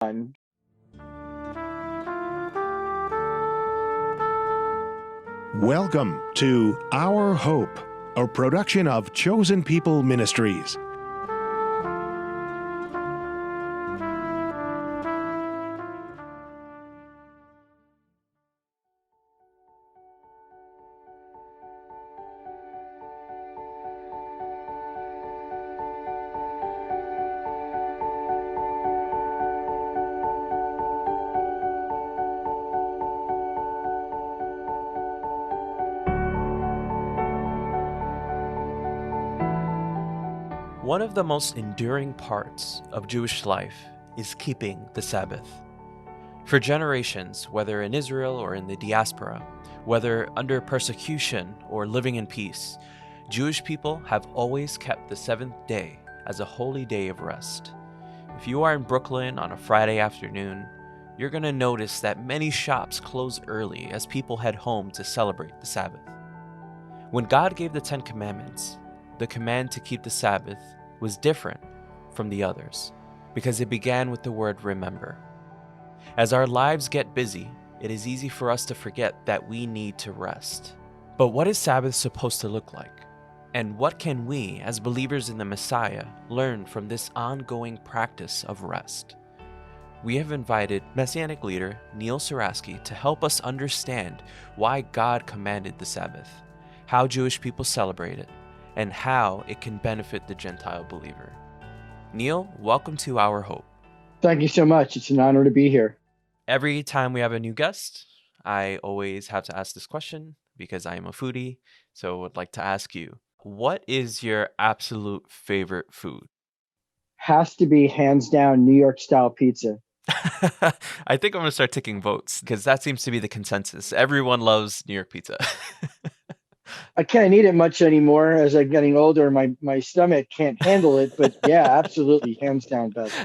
Welcome to Our Hope, a production of Chosen People Ministries. One of the most enduring parts of Jewish life is keeping the Sabbath. For generations, whether in Israel or in the diaspora, whether under persecution or living in peace, Jewish people have always kept the seventh day as a holy day of rest. If you are in Brooklyn on a Friday afternoon, you're going to notice that many shops close early as people head home to celebrate the Sabbath. When God gave the Ten Commandments, the command to keep the Sabbath was different from the others because it began with the word remember. As our lives get busy, it is easy for us to forget that we need to rest. But what is Sabbath supposed to look like? And what can we, as believers in the Messiah, learn from this ongoing practice of rest? We have invited Messianic leader Neal Surasky to help us understand why God commanded the Sabbath, how Jewish people celebrate it, and how it can benefit the Gentile believer. Neal, welcome to Our Hope. Thank you so much. It's an honor to be here. Every time we have a new guest, I always have to ask this question because I am a foodie. So I would like to ask you, what is your absolute favorite food? Has to be hands down New York style pizza. I think I'm going to start taking votes because that seems to be the consensus. Everyone loves New York pizza. I can't eat it much anymore as I'm getting older. My stomach can't handle it, but yeah, absolutely, hands down best.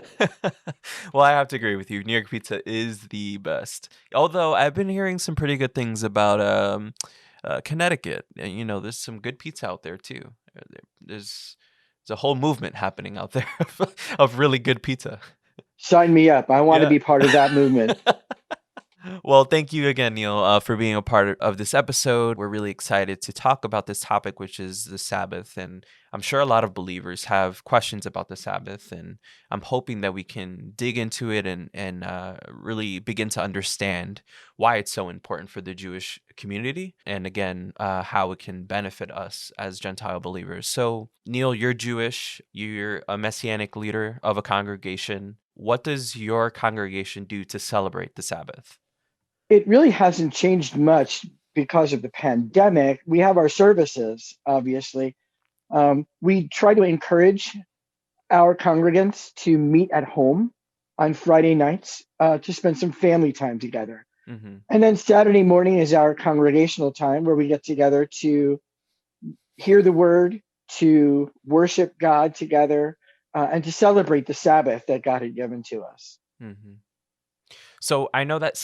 Well, I have to agree with you. New York pizza is the best. Although I've been hearing some pretty good things about Connecticut. You know, there's some good pizza out there too. There's a whole movement happening out there of really good pizza. Sign me up. I want to Yeah. be part of that movement. Well, thank you again, Neal, for being a part of this episode. We're really excited to talk about this topic, which is the Sabbath. And I'm sure a lot of believers have questions about the Sabbath. And I'm hoping that we can dig into it and really begin to understand why it's so important for the Jewish community. And again, how it can benefit us as Gentile believers. So, Neal, you're Jewish. You're a Messianic leader of a congregation. What does your congregation do to celebrate the Sabbath? It really hasn't changed much because of the pandemic. We have our services, obviously. We try to encourage our congregants to meet at home on Friday nights to spend some family time together. Mm-hmm. And then Saturday morning is our congregational time where we get together to hear the word, to worship God together, and to celebrate the Sabbath that God had given to us. Mm-hmm. So I know that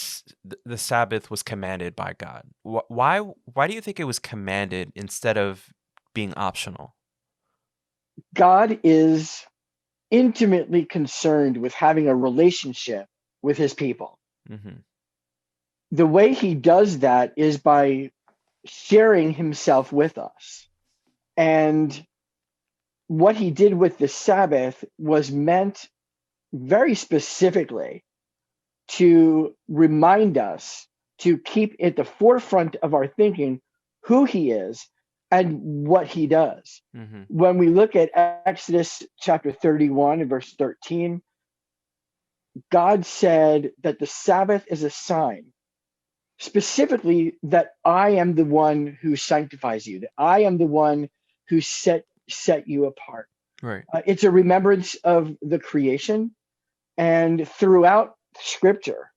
the Sabbath was commanded by God. Why do you think it was commanded instead of being optional? God is intimately concerned with having a relationship with his people. Mm-hmm. The way he does that is by sharing himself with us. And what he did with the Sabbath was meant very specifically to remind us to keep at the forefront of our thinking who he is and what he does. Mm-hmm. When we look at Exodus chapter 31 and verse 13, God said that the Sabbath is a sign, specifically that I am the one who sanctifies you, that I am the one who set you apart. Right. It's a remembrance of the creation. And throughout Scripture,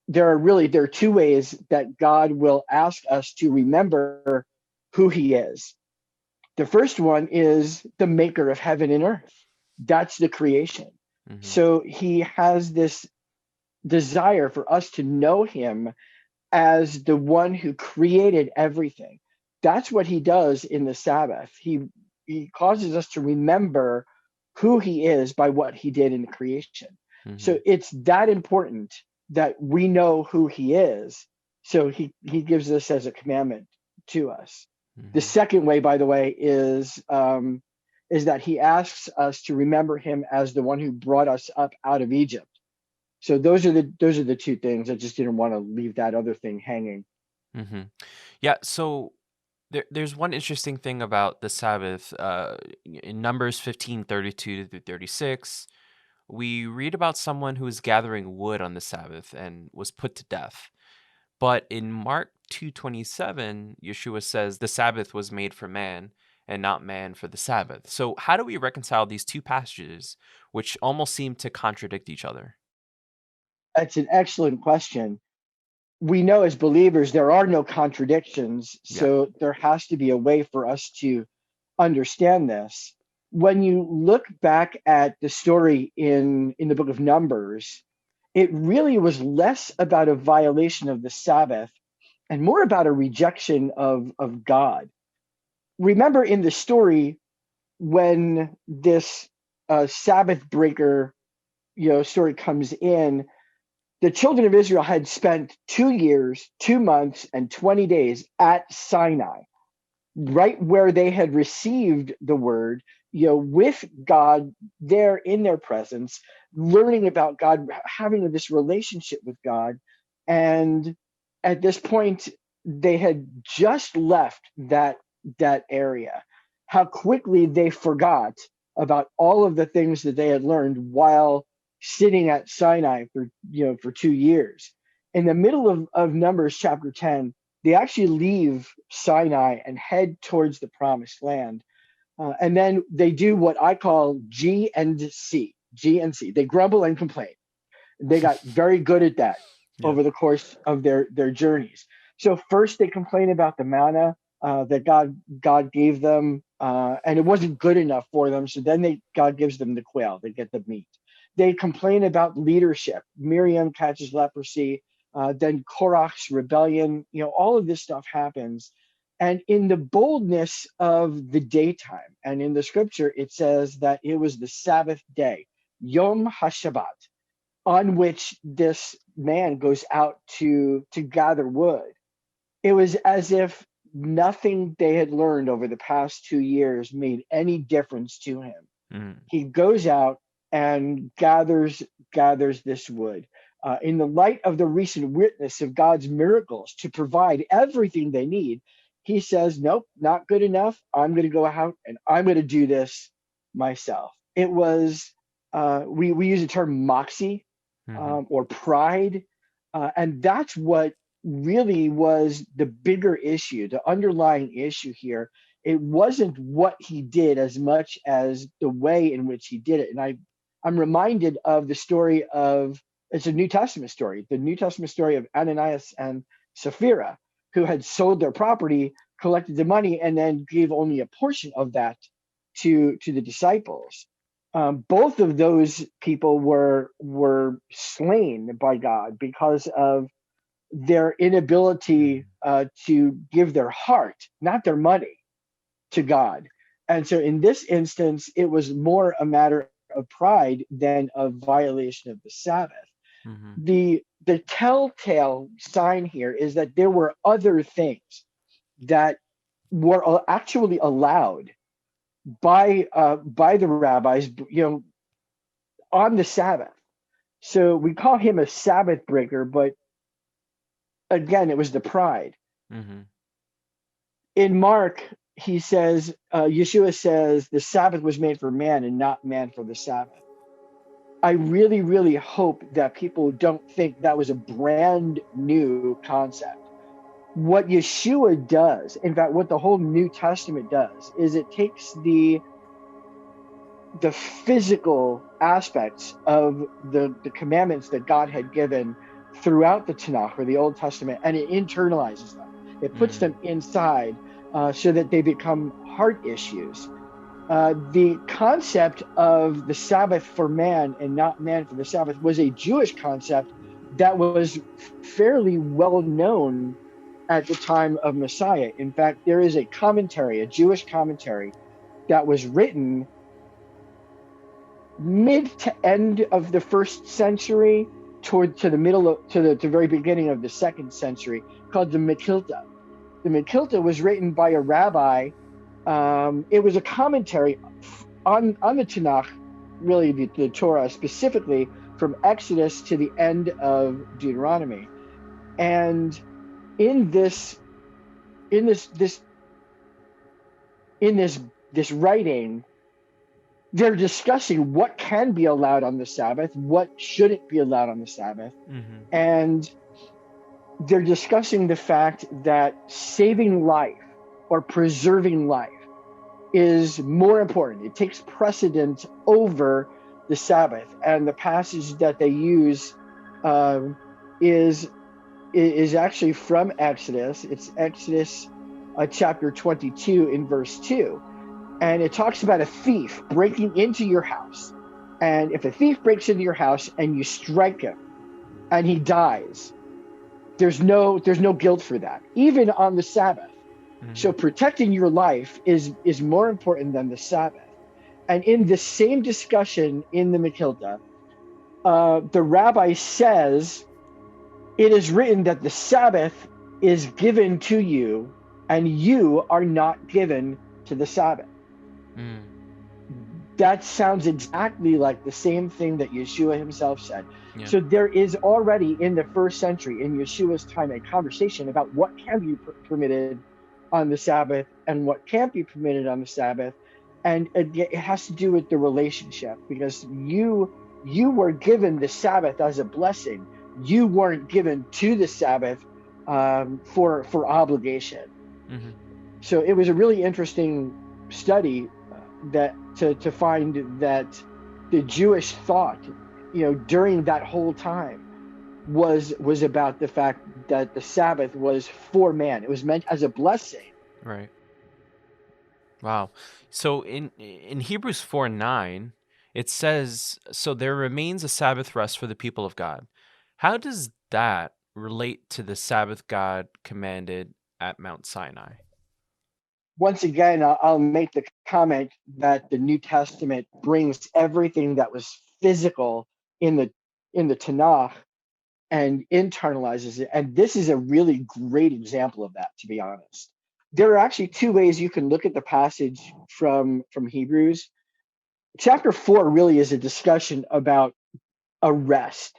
there are two ways that God will ask us to remember who he is. The first one is the maker of heaven and earth. That's the creation. Mm-hmm. So he has this desire for us to know him as the one who created everything. That's what he does in the Sabbath. He causes us to remember who he is by what he did in the creation. Hmm. So it's that important that we know who he is. So he gives this as a commandment to us. The Hmm. second way, by the way, is that he asks us to remember him as the one who brought us up out of Egypt. So those are the two things. I just didn't want to leave that other thing hanging. Hmm. Yeah. So there's one interesting thing about the Sabbath. In Numbers 15:32 through 36, we read about someone who was gathering wood on the Sabbath and was put to death. But in Mark 2:27, Yeshua says the Sabbath was made for man and not man for the Sabbath. So how do we reconcile these two passages, which almost seem to contradict each other? That's an excellent question. We know as believers there are no contradictions, Yeah. so there has to be a way for us to understand this. When you look back at the story in the book of Numbers, it really was less about a violation of the Sabbath and more about a rejection of God. Remember in the story when this Sabbath breaker, story comes in, the children of Israel had spent 2 years, 2 months, and 20 days at Sinai, right where they had received the word, with God there in their presence, learning about God, having this relationship with God. And at this point, they had just left that area. How quickly they forgot about all of the things that they had learned while sitting at Sinai for 2 years. In the middle of Numbers chapter 10, they actually leave Sinai and head towards the promised land. And then they do what I call G and C. G and C. They grumble and complain. They got very good at that Yeah. over the course of their journeys. So first they complain about the manna that God gave them, and it wasn't good enough for them. So then God gives them the quail. They get the meat. They complain about leadership. Miriam catches leprosy. Then Korach's rebellion. All of this stuff happens. And in the boldness of the daytime, and in the scripture, it says that it was the Sabbath day, Yom HaShabbat, on which this man goes out to gather wood. It was as if nothing they had learned over the past 2 years made any difference to him. Mm. He goes out and gathers this wood. In the light of the recent witness of God's miracles to provide everything they need, he says, "Nope, not good enough. I'm going to go out and I'm going to do this myself." It was we use the term moxie, Hmm. or pride, and that's what really was the bigger issue, the underlying issue here. It wasn't what he did as much as the way in which he did it. And I'm reminded of the story of, it's a New Testament story, the New Testament story of Ananias and Sapphira, who had sold their property, collected the money, and then gave only a portion of that to the disciples. Both of those people were slain by God because of their inability to give their heart, not their money, to God. And so in this instance, it was more a matter of pride than a violation of the Sabbath. Hmm. The telltale sign here is that there were other things that were actually allowed by the rabbis, on the Sabbath. So we call him a Sabbath breaker, but again, it was the pride. Hmm. In Mark, Yeshua says, the Sabbath was made for man and not man for the Sabbath. I really, really hope that people don't think that was a brand new concept. What Yeshua does, in fact, what the whole New Testament does, is it takes the physical aspects of the commandments that God had given throughout the Tanakh or the Old Testament, and it internalizes them. It puts them Mm. inside, so that they become heart issues. The concept of the Sabbath for man and not man for the Sabbath was a Jewish concept that was fairly well known at the time of Messiah. In fact, there is a commentary, a Jewish commentary, that was written mid to end of the first century to the middle of to the very beginning of the second century, called the Makilta. The Makilta was written by a rabbi. It was a commentary on the Tanakh, really the Torah, specifically from Exodus to the end of Deuteronomy. And in this in this this in this writing, they're discussing what can be allowed on the Sabbath, what shouldn't be allowed on the Sabbath, Mm-hmm. and they're discussing the fact that saving life or preserving life is more important. It takes precedence over the Sabbath. And the passage that they use um, is actually from Exodus. It's Exodus chapter 22 in verse 2. And it talks about a thief breaking into your house. And if a thief breaks into your house and you strike him and he dies, there's no guilt for that, even on the Sabbath. Mm-hmm. So protecting your life is more important than the Sabbath. And in the same discussion in the Makilta, the rabbi says, it is written that the Sabbath is given to you, and you are not given to the Sabbath. Mm. That sounds exactly like the same thing that Yeshua himself said. Yeah. So there is already in the first century, in Yeshua's time, a conversation about what can be permitted on the Sabbath and what can't be permitted on the Sabbath. And it has to do with the relationship, because you were given the Sabbath as a blessing. You weren't given to the Sabbath for obligation. Mm-hmm. So it was a really interesting study that to find that the Jewish thought, during that whole time was about the fact that the Sabbath was for man. It was meant as a blessing. Right. Wow. So in Hebrews 4:9, it says, "So there remains a Sabbath rest for the people of God." How does that relate to the Sabbath God commanded at Mount Sinai? Once again, I'll make the comment that the New Testament brings everything that was physical in the Tanakh and internalizes it. And this is a really great example of that, to be honest. There are actually two ways you can look at the passage from Hebrews. Chapter 4 really is a discussion about a rest.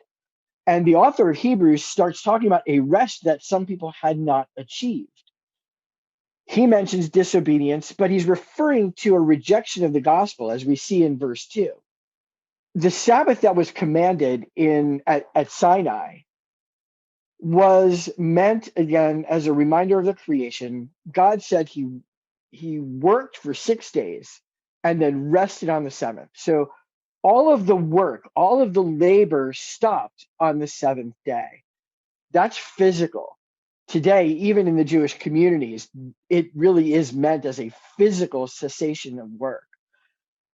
And the author of Hebrews starts talking about a rest that some people had not achieved. He mentions disobedience, but he's referring to a rejection of the gospel, as we see in verse 2. The Sabbath that was commanded at Sinai was meant, again, as a reminder of the creation. God said he worked for 6 days and then rested on the seventh. So all of the work, all of the labor stopped on the seventh day. That's physical. Today, even in the Jewish communities, it really is meant as a physical cessation of work.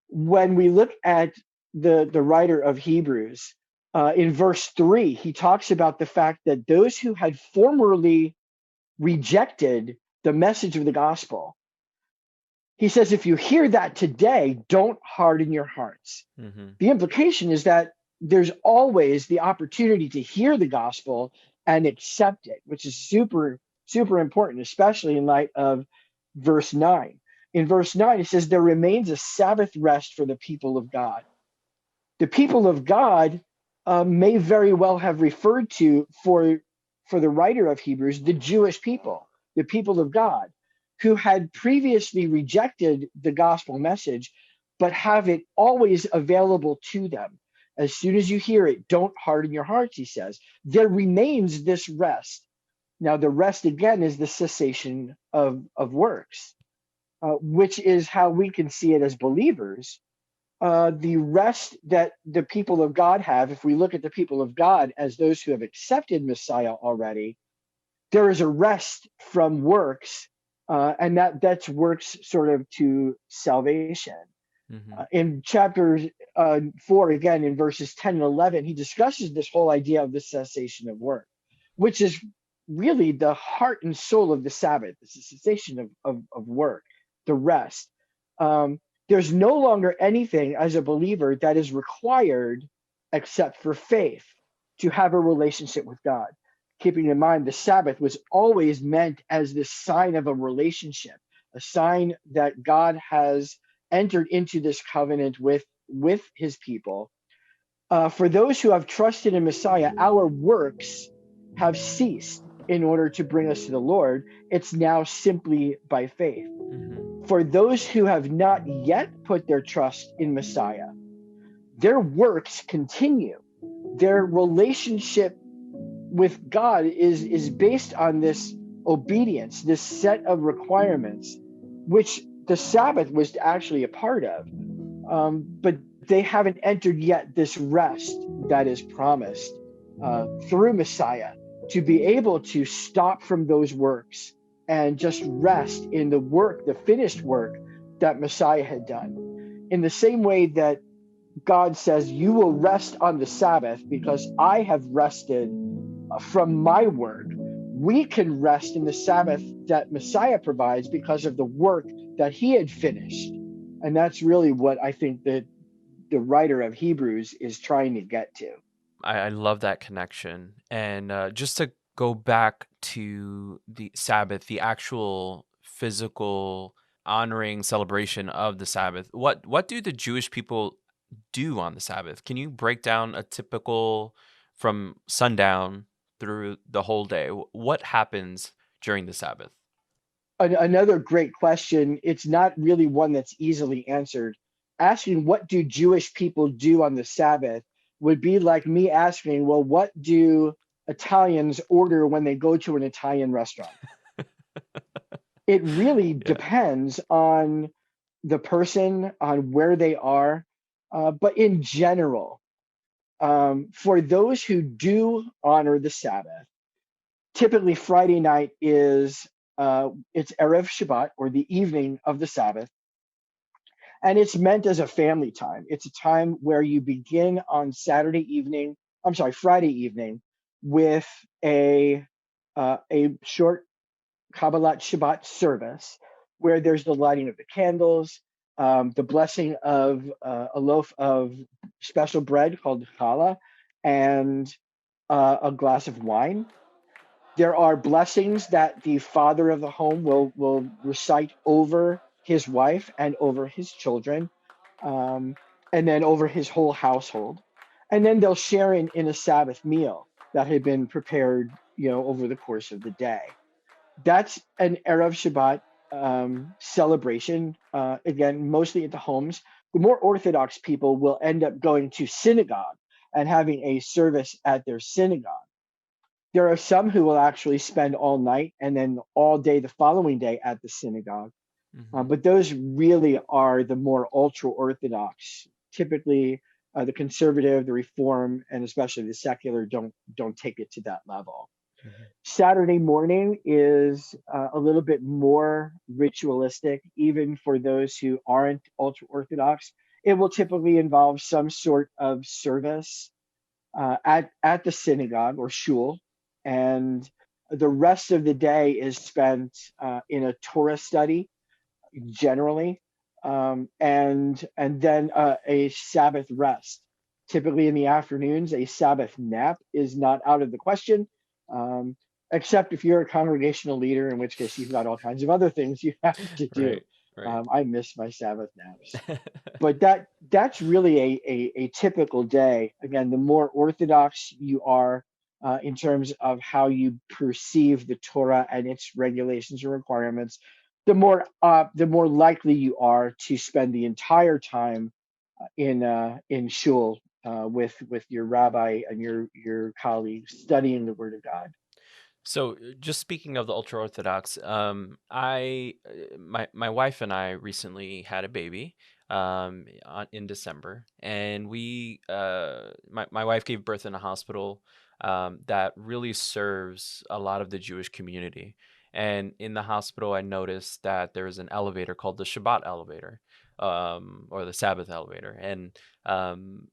When we look at the writer of Hebrews, in verse 3, he talks about the fact that those who had formerly rejected the message of the gospel, he says, if you hear that today, don't harden your hearts. Mm-hmm. The implication is that there's always the opportunity to hear the gospel and accept it, which is super, super important, especially in light of verse 9. In verse 9, it says, there remains a Sabbath rest for the people of God. The people of God may very well have referred to, for the writer of Hebrews, the Jewish people, the people of God, who had previously rejected the gospel message, but have it always available to them. As soon as you hear it, don't harden your hearts, he says. There remains this rest. Now, the rest, again, is the cessation of works, which is how we can see it as believers. The rest that the people of God have, if we look at the people of God as those who have accepted Messiah already, there is a rest from works, and that's works sort of to salvation. Mm-hmm. In chapter 4, again, in verses 10 and 11, he discusses this whole idea of the cessation of work, which is really the heart and soul of the Sabbath. It's the cessation of work, the rest. There's no longer anything as a believer that is required except for faith to have a relationship with God. Keeping in mind the Sabbath was always meant as this sign of a relationship, a sign that God has entered into this covenant with his people. For those who have trusted in Messiah, our works have ceased in order to bring us to the Lord. It's now simply by faith. Mm-hmm. For those who have not yet put their trust in Messiah, their works continue. Their relationship with God is based on this obedience, this set of requirements, which the Sabbath was actually a part of. But they haven't entered yet this rest that is promised through Messiah, to be able to stop from those works and just rest in the work, the finished work that Messiah had done. In the same way that God says, you will rest on the Sabbath because I have rested from my work. We can rest in the Sabbath that Messiah provides because of the work that he had finished. And that's really what I think that the writer of Hebrews is trying to get to. I love that connection. And just to go back to the Sabbath, the actual physical honoring celebration of the Sabbath, what do the Jewish people do on the Sabbath? Can you break down a typical from sundown through the whole day? What happens during the Sabbath? Another great question. It's not really one that's easily answered. Asking what do Jewish people do on the Sabbath would be like me asking, well, what do Italians order when they go to an Italian restaurant? It really Yeah. depends on the person, on where they are. But in general, for those who do honor the Sabbath, typically Friday night is it's Erev Shabbat, or the evening of the Sabbath, and it's meant as a family time. It's a time where you begin on Friday evening, with a short Kabbalat Shabbat service where there's the lighting of the candles, the blessing of a loaf of special bread called challah, and a glass of wine. There are blessings that the father of the home will recite over his wife and over his children, um, and then over his whole household. And then they'll share in a Sabbath meal that had been prepared, over the course of the day. That's an Erev Shabbat celebration. Again, mostly at the homes. The more Orthodox people will end up going to synagogue and having a service at their synagogue. There are some who will actually spend all night and then all day the following day at the synagogue. Hmm. But those really are the more ultra Orthodox. Typically, the conservative, the Reform, and especially the secular don't take it to that level. Hmm. Saturday morning is a little bit more ritualistic, even for those who aren't ultra Orthodox. It will typically involve some sort of service at the synagogue or shul, and the rest of the day is spent in a Torah study generally, and then a Sabbath rest. Typically in the afternoons, a Sabbath nap is not out of the question, um, except if you're a congregational leader, in which case you've got all kinds of other things you have to do. Right, right. I miss my Sabbath naps, but that's really a typical day. Again, the more orthodox you are in terms of how you perceive the Torah and its regulations and requirements, the more likely you are to spend the entire time in shul with your rabbi and your colleagues studying the Word of God. So, just speaking of the ultra orthodox, my wife and I recently had a baby, in December, and my wife gave birth in a hospital that really serves a lot of the Jewish community. And in the hospital, I noticed that there is an elevator called the Shabbat elevator, or the Sabbath elevator, and um,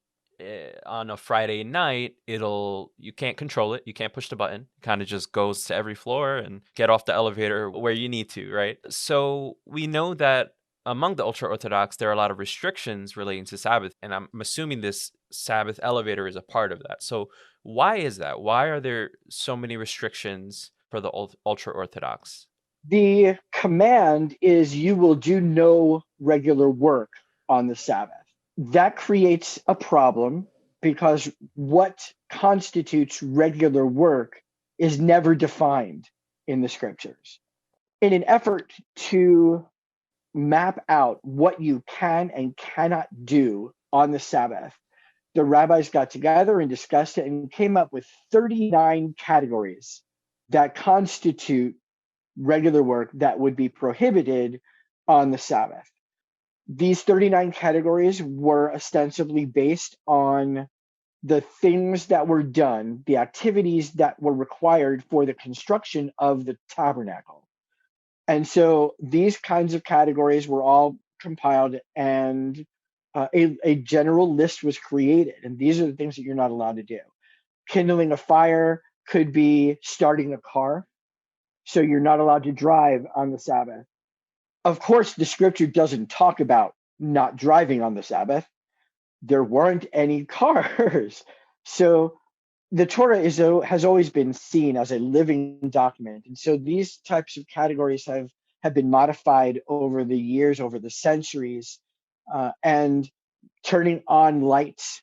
on a Friday night, you can't control it. You can't push the button. It kind of just goes to every floor and get off the elevator where you need to, right? So we know that among the ultra-Orthodox, there are a lot of restrictions relating to Sabbath, and I'm assuming this Sabbath elevator is a part of that. So why is that? Why are there so many restrictions for the ultra-Orthodox? The command is you will do no regular work on the Sabbath. That creates a problem because what constitutes regular work is never defined in the scriptures. In an effort to map out what you can and cannot do on the Sabbath, the rabbis got together and discussed it and came up with 39 categories that constitute regular work that would be prohibited on the Sabbath. These 39 categories were ostensibly based on the things that were done, the activities that were required for the construction of the tabernacle. And so these kinds of categories were all compiled, and a general list was created. And these are the things that you're not allowed to do. Kindling a fire could be starting a car. So you're not allowed to drive on the Sabbath. Of course, the scripture doesn't talk about not driving on the Sabbath. There weren't any cars. So the Torah has always been seen as a living document. And so these types of categories have been modified over the years, over the centuries. And turning on lights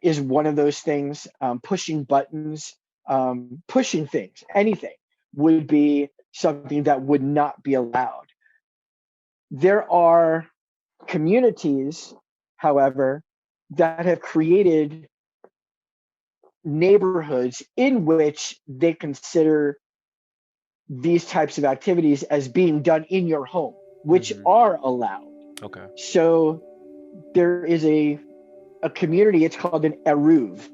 is one of those things. Pushing buttons, pushing things, anything would be something that would not be allowed. There are communities, however, that have created neighborhoods in which they consider these types of activities as being done in your home, which are allowed. Okay. So there is a community, it's called an eruv,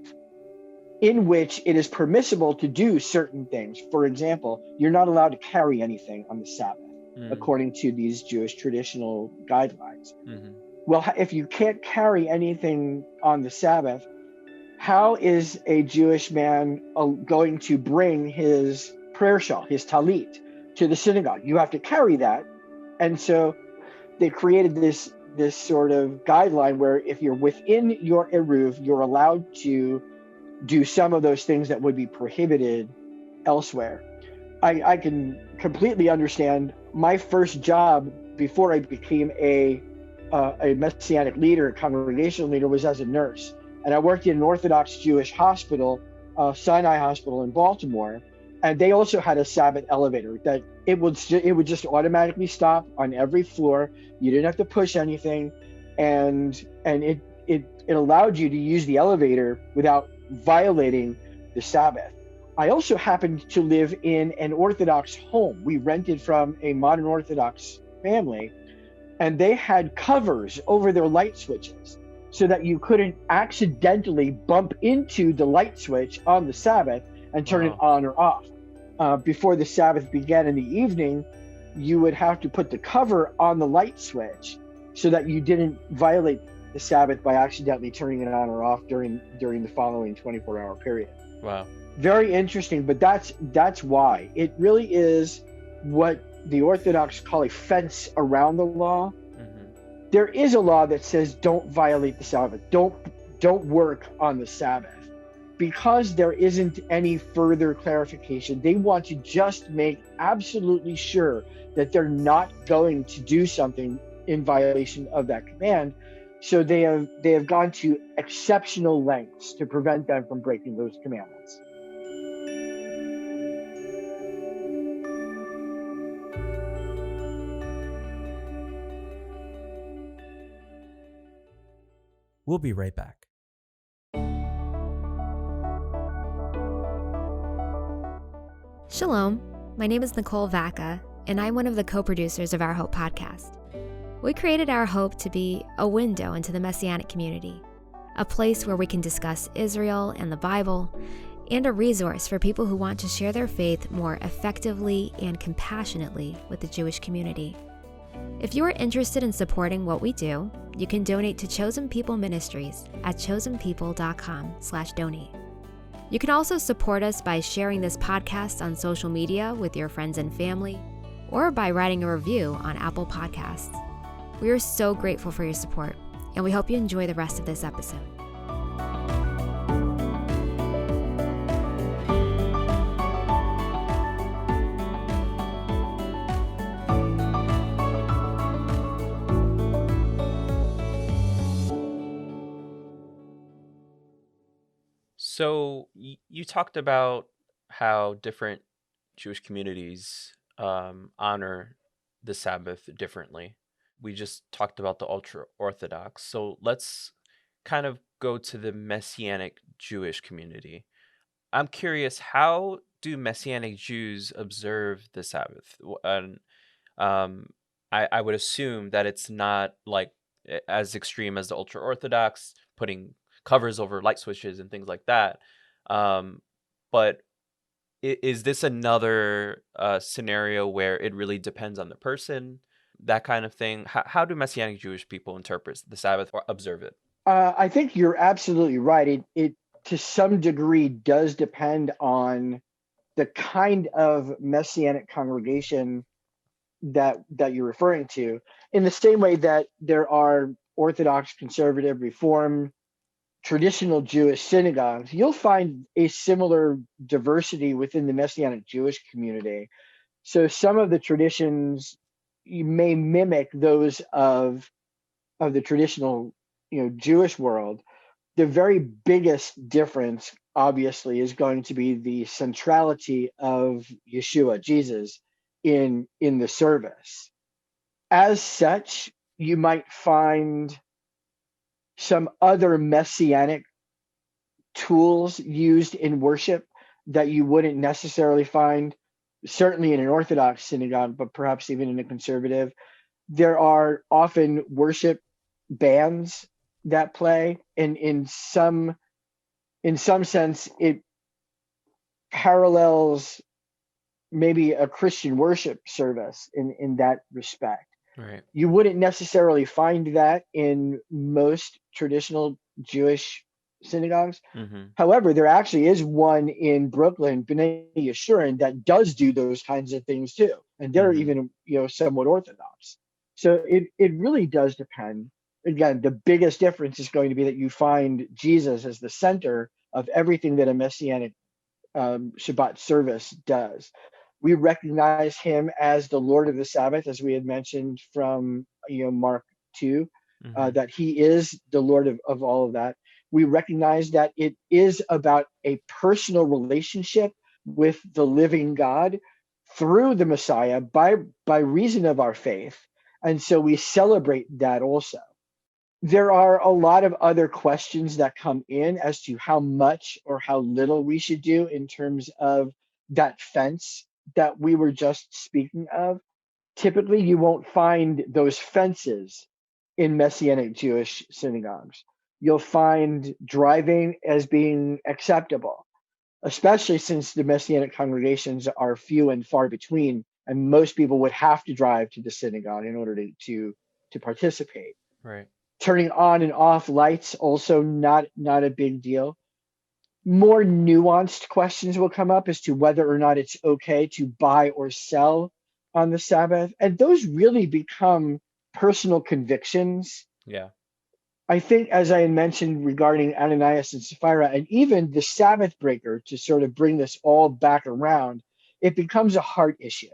in which it is permissible to do certain things. For example, you're not allowed to carry anything on the Sabbath, according to these Jewish traditional guidelines. Well, if you can't carry anything on the Sabbath, how is a Jewish man going to bring his prayer shawl, his talit, to the synagogue? You have to carry that. And so they created this sort of guideline where if you're within your eruv, you're allowed to do some of those things that would be prohibited elsewhere. I can completely understand. My first job before I became a Messianic leader, a congregational leader, was as a nurse. And I worked in an Orthodox Jewish hospital, Sinai Hospital in Baltimore. And they also had a Sabbath elevator that it would just automatically stop on every floor. You didn't have to push anything. And it allowed you to use the elevator without violating the Sabbath. I also happened to live in an Orthodox home. We rented from a modern Orthodox family, and they had covers over their light switches so that you couldn't accidentally bump into the light switch on the Sabbath and turn it on or off. Before the Sabbath began in the evening, you would have to put the cover on the light switch so that you didn't violate the Sabbath by accidentally turning it on or off during the following 24-hour period. Wow. Very interesting, but that's why. It really is what the Orthodox call a fence around the law. There is a law that says don't violate the Sabbath, don't work on the Sabbath. Because there isn't any further clarification, they want to just make absolutely sure that they're not going to do something in violation of that command. So they have gone to exceptional lengths to prevent them from breaking those commandments. We'll be right back. Shalom, my name is Nicole Vaca, and I'm one of the co-producers of Our Hope podcast. We created Our Hope to be a window into the Messianic community, a place where we can discuss Israel and the Bible, and a resource for people who want to share their faith more effectively and compassionately with the Jewish community. If you are interested in supporting what we do, you can donate to Chosen People Ministries at chosenpeople.com/donate. You can also support us by sharing this podcast on social media with your friends and family, or by writing a review on Apple Podcasts. We are so grateful for your support, and we hope you enjoy the rest of this episode. So you talked about how different Jewish communities honor the Sabbath differently. We just talked about the ultra Orthodox. So let's kind of go to the Messianic Jewish community. I'm curious, how do Messianic Jews observe the Sabbath? And um, I would assume that it's not like as extreme as the ultra Orthodox, putting covers over light switches and things like that. Um, but is this another scenario where it really depends on the person, that kind of thing? How do Messianic Jewish people interpret the Sabbath or observe it? I think you're absolutely right. It to some degree does depend on the kind of messianic congregation that you're referring to. In the same way that there are Orthodox, conservative, Reform, traditional Jewish synagogues, you'll find a similar diversity within the Messianic Jewish community. So some of the traditions you may mimic those of the traditional, Jewish world. The very biggest difference, obviously, is going to be the centrality of Yeshua, Jesus, in the service. As such, you might find some other messianic tools used in worship that you wouldn't necessarily find, certainly in an Orthodox synagogue, but perhaps even in a conservative. There are often worship bands that play, and in some sense it parallels maybe a Christian worship service in that respect. Right. You wouldn't necessarily find that in most traditional Jewish synagogues. Mm-hmm. However, there actually is one in Brooklyn, B'nai Yeshurun, that does do those kinds of things too, and they're Mm-hmm. even somewhat Orthodox. So it really does depend. Again, the biggest difference is going to be that you find Jesus as the center of everything that a messianic Shabbat service does. We recognize him as the Lord of the Sabbath, as we had mentioned from Mark 2, Mm-hmm. that he is the Lord of all of that. We recognize that it is about a personal relationship with the living God through the Messiah by reason of our faith. And so we celebrate that also. There are a lot of other questions that come in as to how much or how little we should do in terms of that fence that we were just speaking of. Typically, you won't find those fences in Messianic Jewish synagogues. You'll find driving as being acceptable, especially since the Messianic congregations are few and far between, and most people would have to drive to the synagogue in order to participate. Right. Turning on and off lights, also not a big deal. More nuanced questions will come up as to whether or not it's okay to buy or sell on the Sabbath. And those really become personal convictions. Yeah. I think, as I had mentioned regarding Ananias and Sapphira, and even the Sabbath breaker, to sort of bring this all back around, it becomes a heart issue.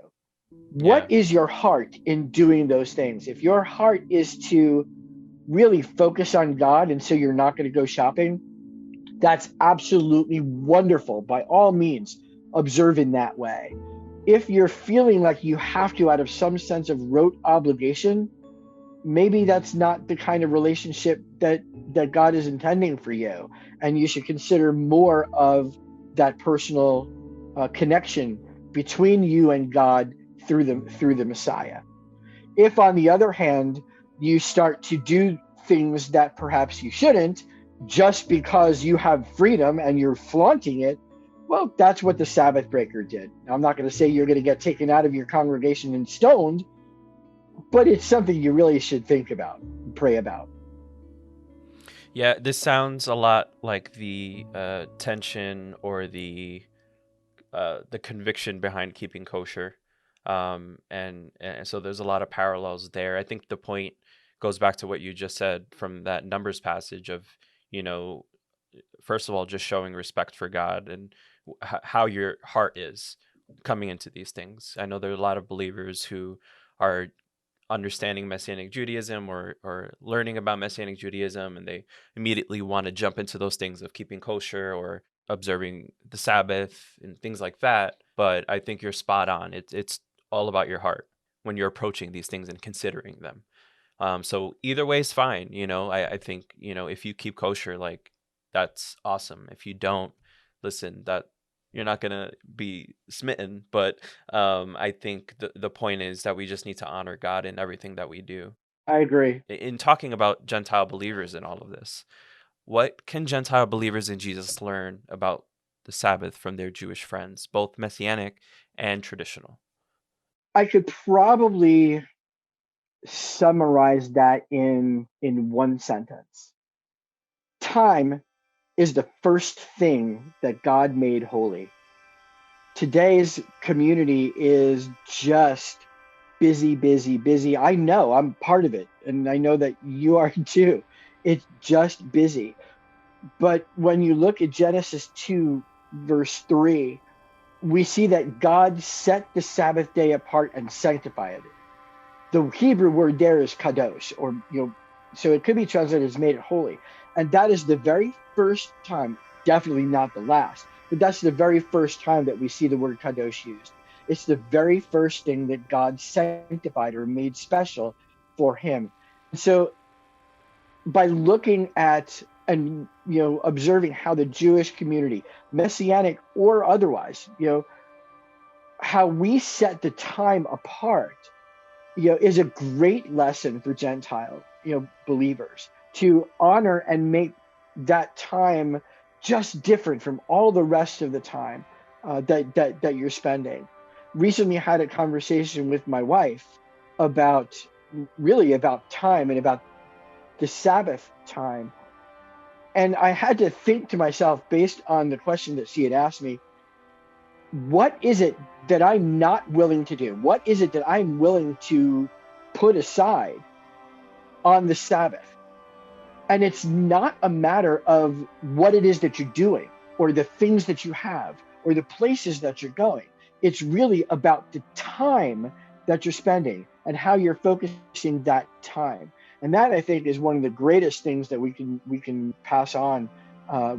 Yeah. What is your heart in doing those things? If your heart is to really focus on God, and so you're not going to go shopping, that's absolutely wonderful. By all means, observe in that way. If you're feeling like you have to out of some sense of rote obligation, maybe that's not the kind of relationship that God is intending for you, and you should consider more of that personal connection between you and God through the Messiah. If, on the other hand, you start to do things that perhaps you shouldn't just because you have freedom and you're flaunting it, well, that's what the Sabbath breaker did. Now, I'm not going to say you're going to get taken out of your congregation and stoned, but it's something you really should think about and pray about. Yeah, this sounds a lot like the tension or the conviction behind keeping kosher. And so there's a lot of parallels there. I think the point goes back to what you just said from that Numbers passage of, you know, first of all, just showing respect for God and how your heart is coming into these things. I know there are a lot of believers who are understanding Messianic Judaism or learning about Messianic Judaism, and they immediately want to jump into those things of keeping kosher or observing the Sabbath and things like that. But I think you're spot on. It's all about your heart when you're approaching these things and considering them. So either way is fine. I think, if you keep kosher, like, that's awesome. If you don't, listen, that you're not gonna be smitten. But I think the point is that we just need to honor God in everything that we do. I agree. In talking about Gentile believers in all of this, what can Gentile believers in Jesus learn about the Sabbath from their Jewish friends, both Messianic and traditional? I could probably summarize that in one sentence. Time is the first thing that God made holy. Today's community is just busy, busy, busy. I know I'm part of it, and I know that you are too. It's just busy. But when you look at Genesis 2, verse 3, we see that God set the Sabbath day apart and sanctified it. The Hebrew word there is kadosh, or so it could be translated as made it holy. And that is the very first time, definitely not the last, but that's the very first time that we see the word kadosh used. It's the very first thing that God sanctified or made special for him. So by looking at and observing how the Jewish community, Messianic or otherwise, how we set the time apart, is a great lesson for Gentile, believers to honor and make that time just different from all the rest of the time that you're spending. Recently, I had a conversation with my wife about time and about the Sabbath time. And I had to think to myself, based on the question that she had asked me, what is it that I'm not willing to do? What is it that I'm willing to put aside on the Sabbath? And it's not a matter of what it is that you're doing or the things that you have or the places that you're going. It's really about the time that you're spending and how you're focusing that time. And that, I think, is one of the greatest things that we can pass on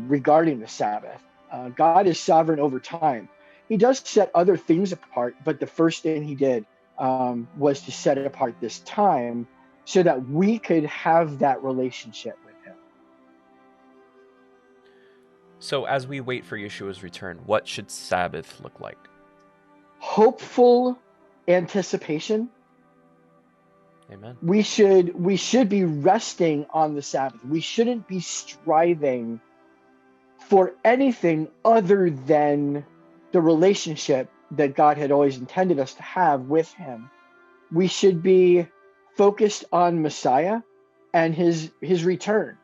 regarding the Sabbath. God is sovereign over time. He does set other things apart, but the first thing he did was to set apart this time so that we could have that relationship with him. So as we wait for Yeshua's return, what should Sabbath look like? Hopeful anticipation. Amen. We should be resting on the Sabbath. We shouldn't be striving for anything other than the relationship that God had always intended us to have with him. We should be focused on Messiah and his return,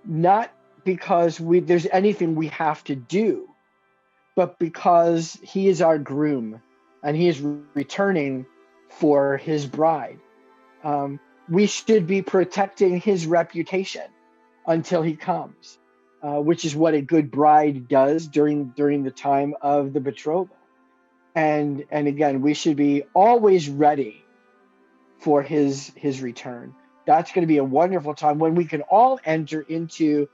not because there's anything we have to do, but because he is our groom and he is returning for his bride. We should be protecting his reputation until he comes, which is what a good bride does during the time of the betrothal. And again, we should be always ready for his return. That's going to be a wonderful time when we can all enter into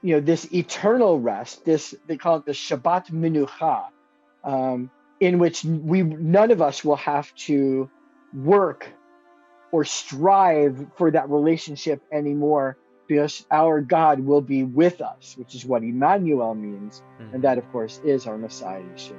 this eternal rest. They call it the Shabbat Minucha, in which none of us will have to work or strive for that relationship anymore, because our God will be with us, which is what Emmanuel means. Mm-hmm. And that, of course, is our Messiah, Yeshua.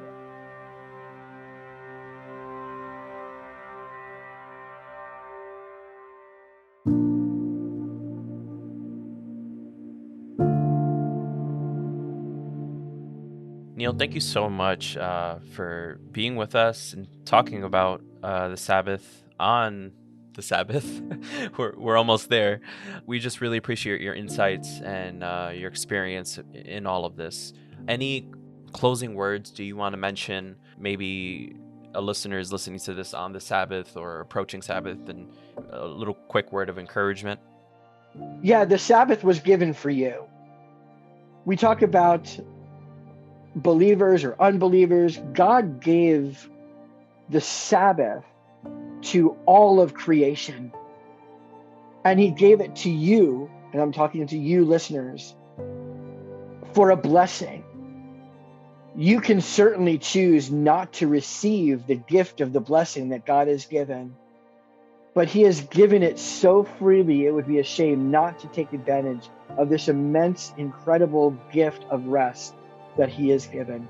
Neal, thank you so much for being with us and talking about the Sabbath on the Sabbath. We're almost there. We just really appreciate your insights and your experience in all of this. Any closing words do you want to mention? Maybe a listener is listening to this on the Sabbath or approaching Sabbath, and a little quick word of encouragement? Yeah, the Sabbath was given for you. We talk about believers or unbelievers. God gave the Sabbath to all of creation. And he gave it to you, and I'm talking to you listeners, for a blessing. You can certainly choose not to receive the gift of the blessing that God has given, but he has given it so freely, it would be a shame not to take advantage of this immense, incredible gift of rest that he has given.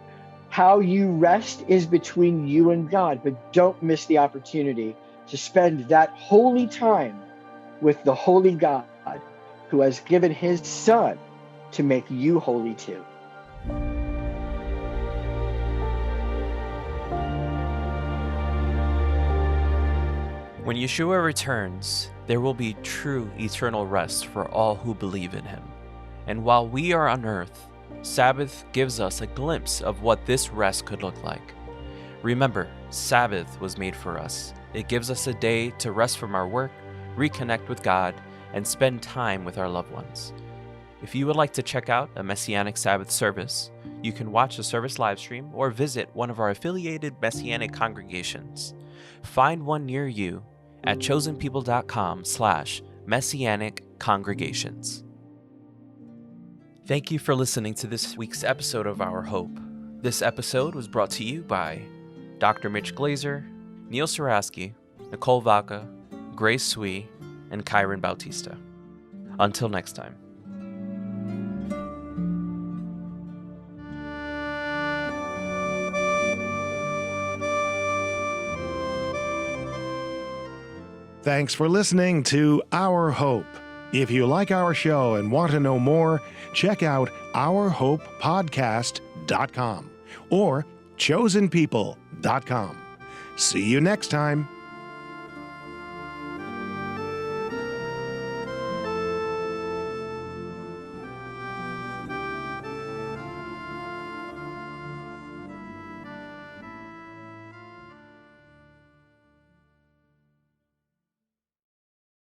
How you rest is between you and God, but don't miss the opportunity to spend that holy time with the holy God who has given his Son to make you holy too. When Yeshua returns, there will be true eternal rest for all who believe in him. And while we are on earth, Sabbath gives us a glimpse of what this rest could look like. Remember, Sabbath was made for us. It gives us a day to rest from our work, reconnect with God, and spend time with our loved ones. If you would like to check out a Messianic Sabbath service, you can watch the service livestream or visit one of our affiliated Messianic congregations. Find one near you at chosenpeople.com/Messianic congregations. Thank you for listening to this week's episode of Our Hope. This episode was brought to you by Dr. Mitch Glazer, Neal Surasky, Nicole Vaca, Grace Sui, and Kyron Bautista. Until next time. Thanks for listening to Our Hope. If you like our show and want to know more, check out ourhopepodcast.com or chosenpeople.com. See you next time.